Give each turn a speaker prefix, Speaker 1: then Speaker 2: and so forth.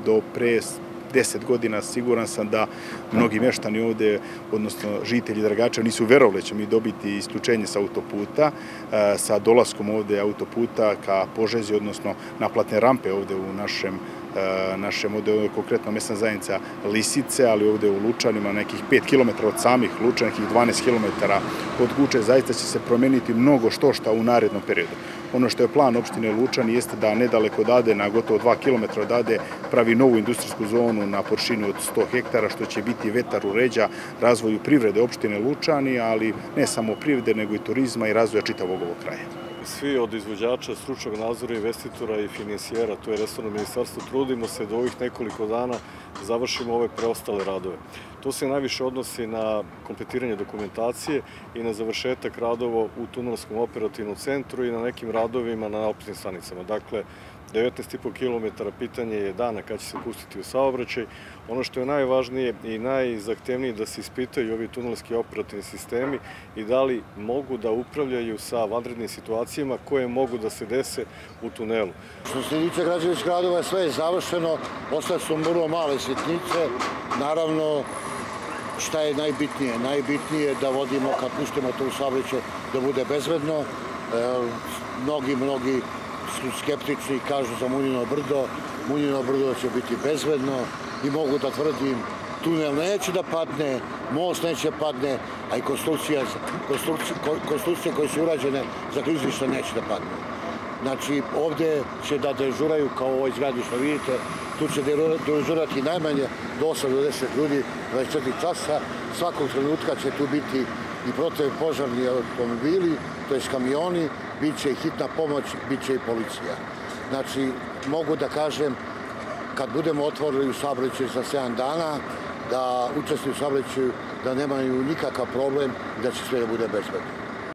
Speaker 1: Do pre 10 godina siguran sam da mnogi meštani ovde, odnosno žitelji Dragača, nisu verovali da ćemo mi dobiti isključenje sa autoputa. Sa dolaskom ovde autoputa ka Požegi, odnosno naplatne rampe ovde u našem ovde konkretno mesna zajednica Lisice, ali ovde u Lučanima, nekih 5 km od samih Lučana, nekih 12 km od Guče, zaista će se promeniti mnogo što u narednom periodu. Ono što je plan opštine Lučani jeste da nedaleko odade, na gotovo 2 km odade, pravi novu industrijsku zonu na površini od 100 hektara, što će biti vetar u leđa razvoju privrede opštine Lučani, ali ne samo privrede, nego i turizma i razvoja čitavog ovog kraja.
Speaker 2: Svi od izvođača, stručnog nadzora, investitora i finansijera, to je resorno ministarstvo, trudimo se da ovih nekoliko dana završimo ove preostale radove. To se najviše odnosi na kompletiranje dokumentacije i na završetak radova u tunelskom operativnom centru i na nekim radovima na naplatnim stanicama. Dakle, 19,5 km pitanje je dana kada će se pustiti u saobraćaj. Ono što je najvažnije i najzahtevnije da se ispitaju ovi tunelski operativni sistemi i da li mogu da upravljaju sa vanrednim situacijama koje mogu da se dese u tunelu.
Speaker 3: Što se tiče građevinskih radova, sve je završeno, ostale su vrlo male sitnice. Naravno, šta je najbitnije? Najbitnije je da vodimo, kad pustimo to u saobraćaj, da bude bezbedno. Mnogi su skeptični i kažu za Munjino brdo. Munjino brdo će biti bezbedno i mogu da tvrdim, tunel neće da padne, most neće padne, a i konstrukcije koje su urađene za klizišta neće da padne. Znači, ovde će da dežuraju, kao u ovoj zgradi što vidite, tu će dežurati najmanje do 8 do 10 ljudi, 24 časa. Svakog trenutka će tu biti i protivpožarni automobili, to je kamioni, bit će i hitna pomoć, bit će i policija. Znači, mogu da kažem, kad budemo otvorili saobraćaj za 7 dana, da učestvuju u saobraćaju, da nemaju nikakav problem i da će sve da bude bezbedno.